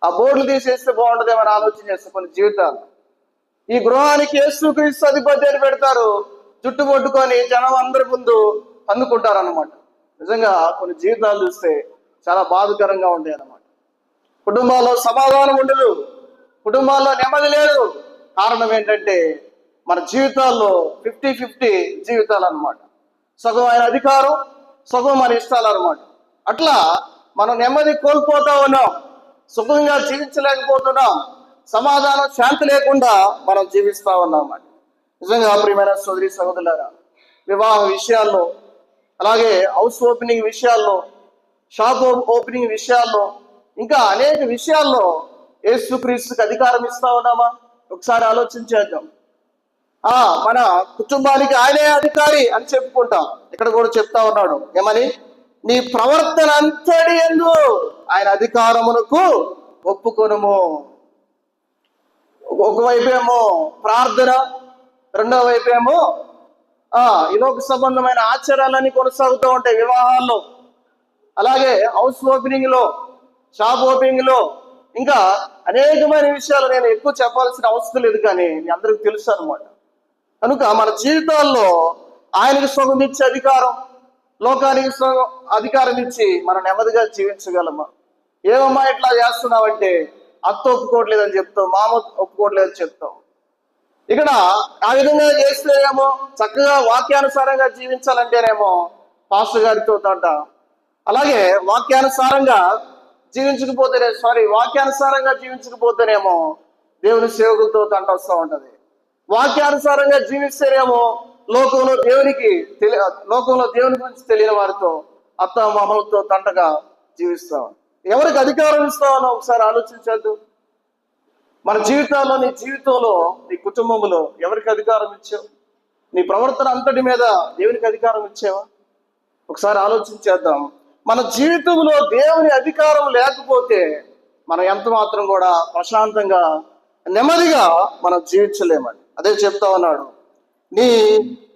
ఆ బోర్డులు తీసేస్తే బాగుంటుందేమని ఆలోచన చేస్తాం కొన్ని జీవితాలు. ఈ గృహానికి యేసుక్రీస్తు అధిపతి అని పెడతారు, జుట్టు పట్టుకొని జనం అందరి ముందు అందుకుంటారు అనమాట. నిజంగా కొన్ని జీవితాలు చూస్తే చాలా బాధాకరంగా ఉంటాయి అన్నమాట. కుటుంబాల్లో సమాధానం ఉండదు, కుటుంబాల్లో నెమ్మది లేదు. కారణం ఏంటంటే మన జీవితాల్లో 50-50 జీవితాలు అనమాట. సగం ఆయన అధికారం, సగం మన ఇష్టాలు అనమాట. అట్లా మనం నెమ్మది కోల్పోతా ఉన్నాం, సుఖంగా జీవించలేకపోతున్నాం, సమాధానం, శాంతి లేకుండా మనం జీవిస్తా ఉన్నాం అండి. నిజంగా ప్రియమైన సోదరి సహోదరులారా, వివాహ విషయాల్లో, అలాగే హౌస్ ఓపెనింగ్ విషయాల్లో, షాప్ ఓపెనింగ్ విషయాల్లో, ఇంకా అనేక విషయాల్లో యేసుక్రీస్తుకి అధికారం ఇస్తా ఉన్నామా? ఒకసారి ఆలోచించేద్దాం. మన కుటుంబానికి ఆయనే అధికారి అని చెప్పుకుంటాం. ఇక్కడ కూడా చెప్తా ఉన్నాడు ఏమని? నీ ప్రవర్తన అంతటి యందు ఆయన అధికారమునకు ఒప్పుకొనుము. ఒకవైపు ఏమో ప్రార్థన, రెండో వైపు ఏమో ఇదొక సంబంధమైన ఆచారాలన్నీ కొనసాగుతూ ఉంటాయి వివాహాల్లో, అలాగే హౌస్ ఓపెనింగ్ లో, షాప్ ఓపెనింగ్ లో, ఇంకా అనేకమైన విషయాలు నేను ఎక్కువ చెప్పాల్సిన అవసరం లేదు, కానీ మీ అందరికి తెలుసు అనమాట. కనుక మన జీవితాల్లో ఆయనకు సొగం ఇచ్చే అధికారం, లోకానికి సొగం అధికారం ఇచ్చి మనం నెమ్మదిగా జీవించగలమా? ఏమమ్మా ఇట్లా చేస్తున్నావంటే అత్త ఒప్పుకోవట్లేదని చెప్తాం, మామ ఒప్పుకోవట్లేదని చెప్తాం. ఇక్కడ ఆ విధంగా చేస్తేనేమో చక్కగా వాక్యానుసారంగా జీవించాలంటేనేమో పాస్టర్ గారితో తంట, అలాగే వాక్యానుసారంగా జీవించకపోతేనేమో దేవుని సేవకులతో తంట వస్తూ ఉంటది. వాక్యానుసారంగా జీవిస్తేనేమో లోకంలో దేవుని గురించి తెలియని వారితో, అత్త మామలతో తంటగా జీవిస్తాం. ఎవరికి అధికారం ఇస్తామని ఒకసారి ఆలోచించద్దు. మన జీవితాల్లో, నీ జీవితంలో, నీ కుటుంబంలో ఎవరికి అధికారం ఇచ్చావు? నీ ప్రవర్తన అంతటి మీద దేవునికి అధికారం ఇచ్చావా? ఒకసారి ఆలోచించేద్దాం. మన జీవితంలో దేవుని అధికారం లేకపోతే మనం ఎంత మాత్రం కూడా ప్రశాంతంగా, నెమ్మదిగా మనం జీవించలేమని అదే చెప్తా ఉన్నాడు. నీ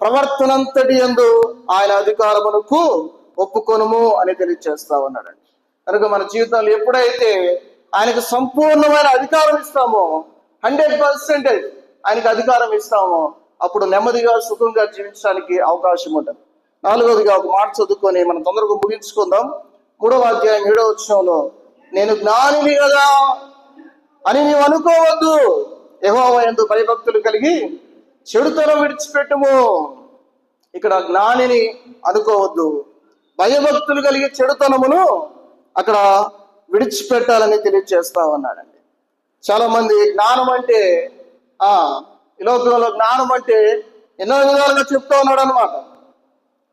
ప్రవర్తన అంతటి యందు ఆయన అధికారమునకు ఒప్పుకొనుము అని తెలియజేస్తా ఉన్నాడండి. కనుక మన జీవితాలు ఎప్పుడైతే ఆయనకు సంపూర్ణమైన అధికారం ఇస్తామో, 100% ఆయనకు అధికారం ఇస్తామో, అప్పుడు నెమ్మదిగా సుఖంగా జీవించడానికి అవకాశం ఉంటుంది. 4వదిగా ఒక మాట చదువుకొని మనం తొందరగా ముగించుకుందాం. 3వ అధ్యాయం 7వ వచనంలో, నేను జ్ఞానిని కదా అని నీవు అనుకోవద్దు, యెహోవా యందు భయభక్తులు కలిగి చెడుతనం విడిచిపెట్టుము. ఇక్కడ జ్ఞానిని అనుకోవద్దు, భయభక్తులు కలిగి చెడుతనమును అక్కడ విడిచిపెట్టాలని తెలియజేస్తా ఉన్నాడండి. చాలా మంది జ్ఞానం అంటే ఈ లోకంలో జ్ఞానం అంటే ఎన్నో విధాలుగా చెప్తా ఉన్నాడు అనమాట.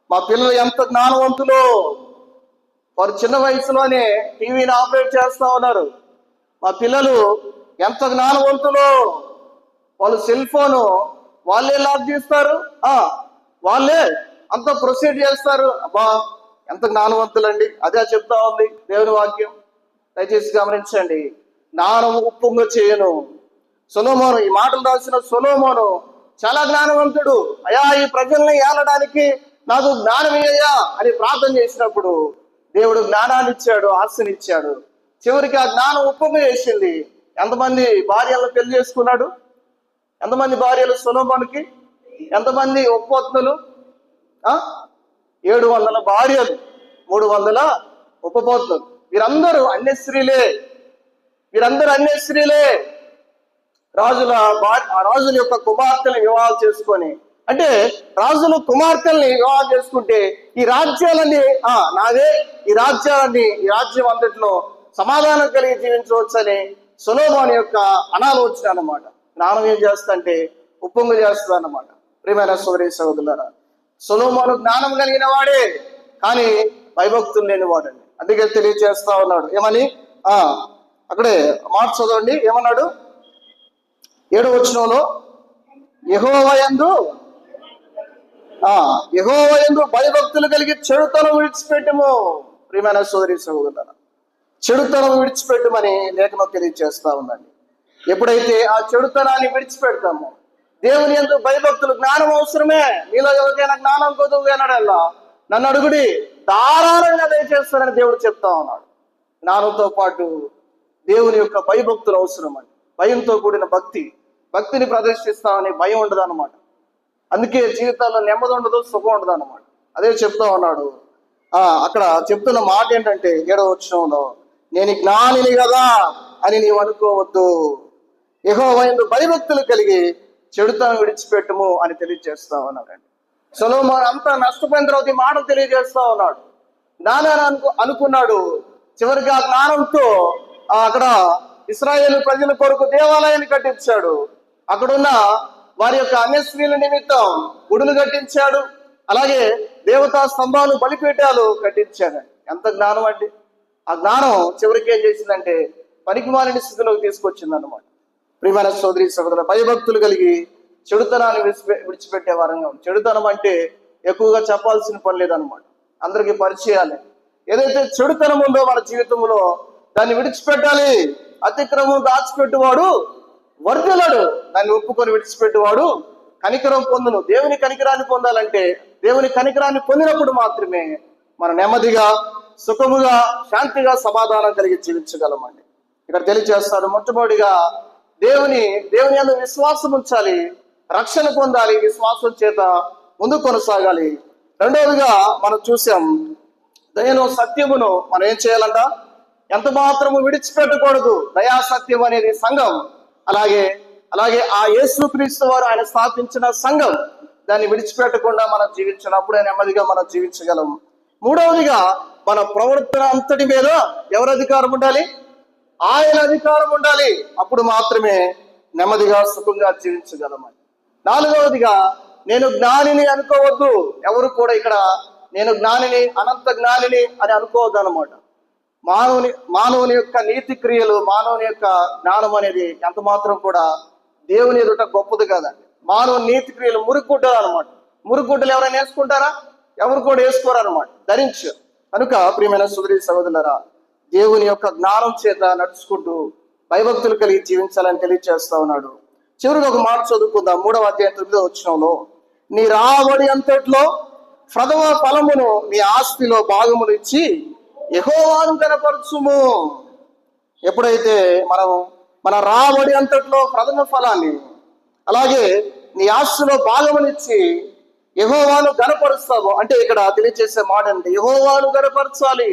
మా పిల్లలు ఎంత జ్ఞానవంతులో, వారు చిన్న వయసులోనే టీవీని ఆపరేట్ చేస్తా ఉన్నారు. మా పిల్లలు ఎంత జ్ఞానవంతులో, వాళ్ళు సెల్ ఫోను వాళ్ళే లాక్ చేస్తారు, వాళ్ళే అంత ప్రొసీడ్ చేస్తారు. అబ్బా ఎంత జ్ఞానవంతులండి. అదే చెప్తా ఉంది దేవుని వాక్యం. దయచేసి గమనించండి. జ్ఞానం ఉప్పొంగ చేయను. సొలొమోను, ఈ మాటలు రాసిన సొలొమోను చాలా జ్ఞానవంతుడు. అయ్యా ఈ ప్రజల్ని ఏలడానికి నాకు జ్ఞానం ఇయ్యా అని ప్రార్థన చేసినప్పుడు దేవుడు జ్ఞానాన్ని ఇచ్చాడు, ఆశని ఇచ్చాడు. చివరికి ఆ జ్ఞానం ఉప్పొంగ చేసింది. ఎంతమంది భార్యలను పెళ్లి చేసుకున్నాడు? ఎంతమంది భార్యలు సొలొమోనుకి? ఎంతమంది ఉపపత్నులు? 700 భార్యలు, 300 ఉపపత్నులు. వీరందరూ అన్యస్త్రీలే. రాజుల యొక్క కుమార్తెల్ని వివాహాలు చేసుకొని, అంటే రాజుల కుమార్తెల్ని వివాహం చేసుకుంటే ఈ రాజ్యాలన్నీ నాదే, ఈ రాజ్యం అంతటిలో సమాధానం కలిగి జీవించవచ్చని సొలొమోను యొక్క అనాలోచన అన్నమాట. జ్ఞానం ఏం చేస్తుందంటే ఉప్పొంగు చేస్తుంది అన్నమాట. ప్రియమైన సోదరీ సహోదరులారా, సొలొమోను జ్ఞానం కలిగిన వాడే, కానీ భయభక్తులు లేని వాడండి. అందుకే తెలియజేస్తా ఉన్నాడు. ఏమని? అక్కడే మాట చదవండి. ఏమన్నాడు? 7వ వచనంలో, యెహోవా యందు భయభక్తులు కలిగి చెడుతనం విడిచిపెట్టుము. ప్రియమైన సోదరీ సహోదరులారా, చెడుతనం విడిచిపెట్టమని లేఖనం తెలియజేస్తా ఉందండి. ఎప్పుడైతే ఆ చెడుతనాన్ని విడిచిపెడతామో, దేవుని యందు భయభక్తులు, జ్ఞానం అవసరమే. మీలో ఎవరికైనా జ్ఞానం కొద్దుగా అన్నాడల్లా నన్ను అడుగుడి, ధారాళంగా దయచేస్తానని దేవుడు చెప్తా ఉన్నాడు. జ్ఞానంతో పాటు దేవుని యొక్క భయభక్తులు అవసరం అండి. భయంతో కూడిన భక్తిని ప్రదర్శిస్తామని భయం ఉండదు అనమాట. అందుకే జీవితాల్లో నెమ్మది ఉండదు, సుఖం ఉండదు అనమాట. అదే చెప్తా ఉన్నాడు. అక్కడ చెప్తున్న మాట ఏంటంటే 7వ వచనంలో, నేను జ్ఞానిని కదా అని నీవు అనుకోవద్దు, యెహోవా యందు భయభక్తులు కలిగి చెడుతనం విడిచిపెట్టుము అని తెలియజేస్తా ఉన్నాడండి. సొలొమోను అంతా నష్టపోయిన తర్వాత ఈ మాట తెలియజేస్తా ఉన్నాడు. జ్ఞానాన్ని అనుకున్నాడు. చివరికి ఆ జ్ఞానంతో అక్కడ ఇశ్రాయేలు ప్రజల కొరకు దేవాలయాన్ని కట్టించాడు. అక్కడున్న వారి యొక్క అన్యస్త్రీల నిమిత్తం గుడులు కట్టించాడు. అలాగే దేవతా స్తంభాలు, బలిపీఠాలు కట్టించాడు. ఎంత జ్ఞానం అండి! ఆ జ్ఞానం చివరికి ఏం చేసిందంటే పనికిమాలిన స్థితిలోకి తీసుకొచ్చింది అన్నమాట. ప్రియమైన సోదరీ సహోదరుల, భయభక్తులు కలిగి చెడుతనాన్ని విడిచిపెట్టే వారంగా ఉంది. చెడుతనం అంటే ఎక్కువగా చెప్పాల్సిన పని లేదనమాట, అందరికీ పరిచయాలే. ఏదైతే చెడుతనం ఉందో మన జీవితంలో దాన్ని విడిచిపెట్టాలి. అతిక్రమం దాచిపెట్టువాడు వర్ధిల్లడు, దాన్ని ఒప్పుకొని విడిచిపెట్టువాడు కనికరం పొందును. దేవుని కనికరాన్ని పొందాలంటే, దేవుని కనికరాన్ని పొందినప్పుడు మాత్రమే మనం నెమ్మదిగా, సుఖముగా, శాంతిగా, సమాధానం కలిగి జీవించగలమండి. ఇక్కడ తెలియజేస్తాడు. మొట్టమొదటిగా దేవుని యందు విశ్వాసం ఉంచాలి, రక్షణ పొందాలి, విశ్వాసం చేత ముందుకు కొనసాగాలి. రెండవదిగా మనం చూసాం, దయను, సత్యమును మనం ఏం చేయాలంట? ఎంత మాత్రము విడిచిపెట్టకూడదు. దయా సత్యం అనేది సంఘం. అలాగే ఆ యేసుక్రీస్తు వారు ఆయన స్థాపించిన సంఘం, దాన్ని విడిచిపెట్టకుండా మనం జీవించినప్పుడే నెమ్మదిగా మనం జీవించగలం. మూడవదిగా మన ప్రవర్తన అంతటి మీద ఎవరి అధికారం ఉండాలి? ఆయన అధికారం ఉండాలి. అప్పుడు మాత్రమే నెమ్మదిగా, సుఖంగా జీవించగలమని. నాలుగవదిగా నేను జ్ఞానిని అనుకోవద్దు. ఎవరు కూడా ఇక్కడ నేను జ్ఞానిని, అనంత జ్ఞానిని అని అనుకోవద్దు అనమాట. మానవుని యొక్క నీతి క్రియలు, మానవుని యొక్క జ్ఞానం అనేది ఎంత మాత్రం కూడా దేవుని ఎదుట గొప్పది కాదండి. మానవుని నీతి క్రియలు మురుగుగుడ్డలు అనమాట. మురుగుగుడ్డలు ఎవరైనా వేసుకుంటారా? ఎవరు కూడా వేసుకోరు అనమాట, ధరించు. కనుక ప్రియమైన సోదరి సహోదరులారా, దేవుని యొక్క జ్ఞానం చేత నడుచుకుంటూ భయభక్తులు కలిగి జీవించాలని తెలియజేస్తా ఉన్నాడు. చివరికి ఒక మాట చదువుకుందాం. 3వ అధ్యాయం 9వ వచనంలో, నీ రాబడి అంతట్లో ప్రథమ ఫలమును నీ ఆస్తిలో భాగములు ఇచ్చి యెహోవాను కనపరచుము. ఎప్పుడైతే మన రాబడి అంతట్లో ప్రథమ ఫలాన్ని, అలాగే నీ ఆస్తిలో భాగములు ఇచ్చి యెహోవాను గనపరుస్తాము అంటే ఇక్కడ తెలియజేసే మాట అంటే యెహోవాను గనపరచాలి.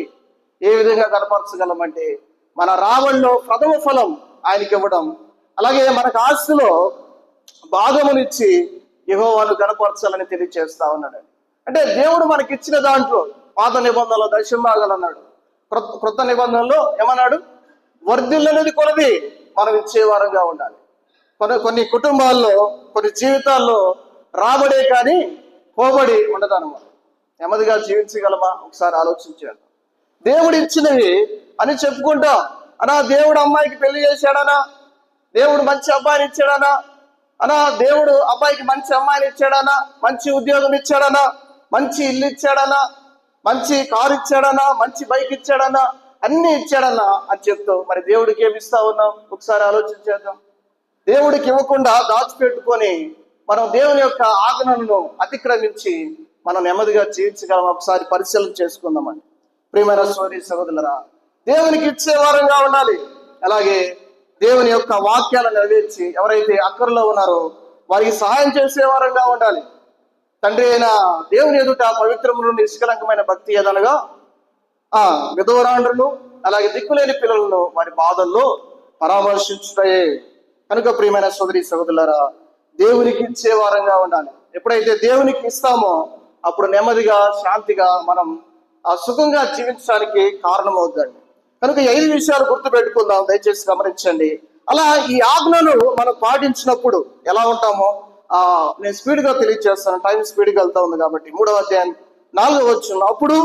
ఏ విధంగా గనపరచగలమంటే మన రాబడిలో ప్రథమ ఫలం ఆయనకి ఇవ్వడం, అలాగే మనకు ఆస్తిలో భాగమునిచ్చి యెహోవాను గనపరచాలని తెలియజేస్తా ఉన్నాడు. అంటే దేవుడు మనకిచ్చిన దాంట్లో పాత నిబంధనలో దశంభాగాలు అన్నాడు, క్రొత్త నిబంధనలో ఏమన్నాడు? వర్ధిల్లనేది కొలది మనం ఇచ్చేవారంగా ఉండాలి. కొన్ని కుటుంబాల్లో, కొన్ని జీవితాల్లో రాబడే కానీ పోబడి ఉండదు అనమాట. నెమ్మదిగా జీవించగలమా? ఒకసారి ఆలోచించాడు. దేవుడు ఇచ్చినవి అని చెప్పుకుంటాం. అనా దేవుడు అమ్మాయికి పెళ్లి చేశాడనా, దేవుడు మంచి అబ్బాయిని ఇచ్చాడనా, అనా దేవుడు అబ్బాయికి మంచి అమ్మాయిని ఇచ్చాడనా, మంచి ఉద్యోగం ఇచ్చాడనా, మంచి ఇల్లు ఇచ్చాడనా, మంచి కారు ఇచ్చాడనా, మంచి బైక్ ఇచ్చాడనా, అన్ని ఇచ్చాడన్నా అని చెప్తావు. మరి దేవుడికి ఏమి ఇస్తా ఉన్నాం? ఒకసారి ఆలోచించేద్దాం. దేవుడికి ఇవ్వకుండా దాచిపెట్టుకొని మనం దేవుని యొక్క ఆజ్ఞలను అతిక్రమించి మనం నెమ్మదిగా జీవించగలం. ఒకసారి పరిశీలన చేసుకుందామండి. ప్రియమైన సోదరి సహోదరులారా, దేవునికి ఇచ్చే వారంగా ఉండాలి. అలాగే దేవుని యొక్క వాక్యాలను నెరవేర్చి ఎవరైతే అక్కరలో ఉన్నారో వారికి సహాయం చేసే వారంగా ఉండాలి. తండ్రి అయిన దేవుని ఎదుట పవిత్రమును నిష్కలంకమైన భక్తి ఏదనగా విధవరాండ్రులు, అలాగే దిక్కులేని పిల్లలను వారి బాధల్లో పరామర్శించుతాయే. కనుక ప్రియమైన సోదరి సహోదరులారా, దేవునికి ఇచ్చే వారంగా ఉండాలి. ఎప్పుడైతే దేవునికి ఇస్తామో అప్పుడు నెమ్మదిగా, శాంతిగా మనం సుఖంగా జీవించడానికి కారణమవుతుందండి. కనుక 5 విషయాలు గుర్తు పెట్టుకుందాం, దయచేసి గమనించండి. అలా ఈ ఆజ్ఞలు మనం పాటించినప్పుడు ఎలా ఉంటామో నేను స్పీడ్గా తెలియజేస్తాను, టైం స్పీడ్గా వెళ్తా ఉంది కాబట్టి. 3వ అధ్యాయం 4వ వచనం, అప్పుడు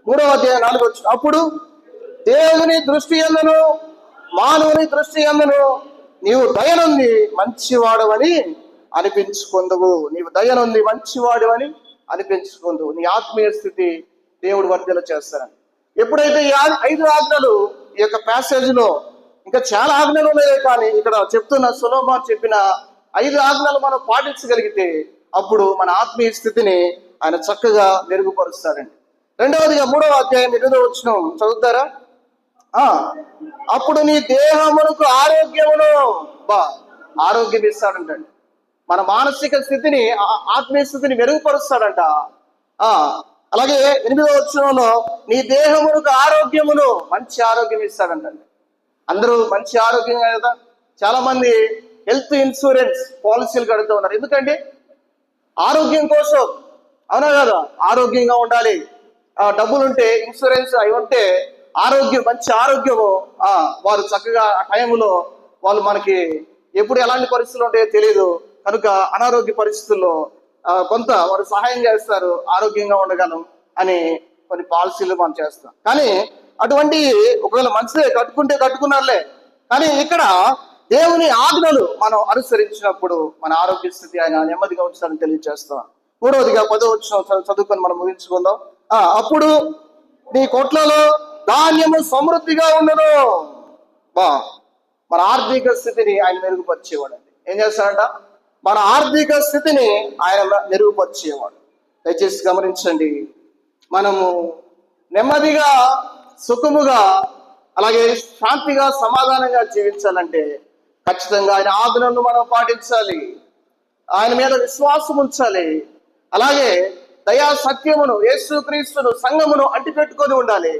3వ అధ్యాయం 4వ వచనం, అప్పుడు దేవుని దృష్టి యందును మానవుని దృష్టి యందును నీవు దయనుంది మంచివాడవని అనిపించుకుందువు. నీవు దయనుంది మంచివాడవని అనిపించుకుందువు. నీ ఆత్మీయ స్థితి దేవుడు వర్ధల చేస్తారని. ఎప్పుడైతే ఈ 5 ఆజ్ఞలు ఈ యొక్క ప్యాసేజ్లో, ఇంకా చాలా ఆజ్ఞలు ఉన్నాయి కానీ ఇక్కడ చెప్తున్న సొలొమోను చెప్పిన 5 ఆజ్ఞలు మనం పాటించగలిగితే అప్పుడు మన ఆత్మీయ స్థితిని ఆయన చక్కగా మెరుగుపరుస్తారండి. రెండవదిగా 3వ అధ్యాయం 8వ వచనం చదువుతారా? అప్పుడు నీ దేహమునకు ఆరోగ్యం ఇస్తాడంటండి. మన మానసిక స్థితిని, ఆత్మీయ స్థితిని మెరుగుపరుస్తాడంట. అలాగే 8వ వచనంలో నీ దేహమునకు మంచి ఆరోగ్యం ఇస్తాడంటండి. అందరూ మంచి ఆరోగ్యం కదా. చాలా మంది హెల్త్ ఇన్సూరెన్స్ పాలసీలు కడుతూ ఉన్నారు. ఎందుకండి? ఆరోగ్యం కోసం. అవునా కదా? ఆరోగ్యంగా ఉండాలి, డబ్బులుంటే, ఇన్సూరెన్స్ అవి ఉంటే మంచి ఆరోగ్యము వారు చక్కగా ఆ టైంలో వాళ్ళు మనకి ఎప్పుడు ఎలాంటి పరిస్థితులు ఉంటాయో తెలియదు. కనుక అనారోగ్య పరిస్థితుల్లో కొంత వారు సహాయం చేస్తారు, ఆరోగ్యంగా ఉండగలం అని కొన్ని పాలసీలు మనం చేస్తాం. కానీ అటువంటి ఒకవేళ మంచిదే, కట్టుకున్నారులే. కానీ ఇక్కడ దేవుని ఆజ్ఞలు మనం అనుసరించినప్పుడు మన ఆరోగ్య స్థితి ఆయన నెమ్మదిగా ఉంచాలని తెలియజేస్తాం. 3వదిగా 10వ వచనం చదువుకొని మనం ముగించుకుందాం. అప్పుడు నీ కొట్లలో ధాన్యము సమృద్ధిగా ఉండదు. మన ఆర్థిక స్థితిని ఆయన మెరుగుపరిచేవాడండి. ఏం చేస్తాడంట? మన ఆర్థిక స్థితిని ఆయన మెరుగుపరిచేవాడు. దయచేసి గమనించండి. మనము నెమ్మదిగా, సుఖముగా, అలాగే శాంతిగా, సమాధానంగా జీవించాలంటే ఖచ్చితంగా ఆయన ఆజ్ఞలను మనం పాటించాలి, ఆయన మీద విశ్వాసం ఉంచాలి. అలాగే దయా సత్యమును, యేసుక్రీస్తును, సంఘమును అంటిపెట్టుకొని ఉండాలి.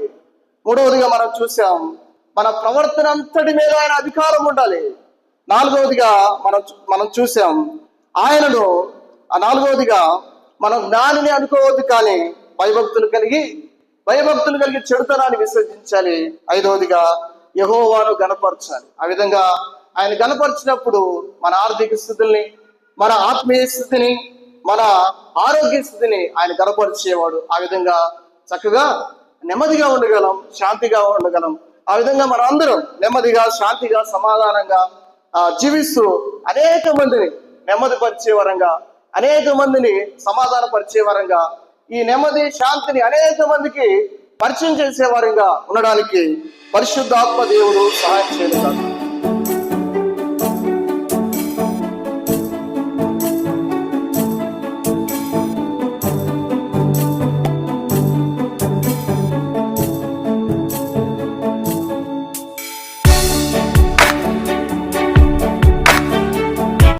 3వదిగా మనం చూసాం, మన ప్రవర్తన అంతటి మీద ఆయన అధికారం ఉండాలి. 4వదిగా మనం చూసాం, ఆయనను 4వదిగా మనం జ్ఞానిని అనుకోవద్దు కానీ భయభక్తులు కలిగి చెడుతనాన్ని విసర్జించాలి. 5వదిగా యెహోవాను గణపరచాలి. ఆ విధంగా ఆయన గణపరిచినప్పుడు మన ఆర్థిక స్థితుల్ని, మన ఆత్మీయ స్థితిని, మన ఆరోగ్య స్థితిని ఆయన గణపరిచేవాడు. ఆ విధంగా చక్కగా నెమ్మదిగా ఉండగలం, శాంతిగా ఉండగలం. ఆ విధంగా మనం అందరం నెమ్మదిగా, శాంతిగా, సమాధానంగా జీవిస్తూ అనేక మందిని నెమ్మది పరిచే వరంగా, అనేక మందిని సమాధాన పరిచే వరంగా, ఈ నెమ్మది శాంతిని అనేక మందికి పరిచయం చేసే వారంగా ఉండడానికి పరిశుద్ధాత్మ దేవుడు సహాయం చేయలేదు.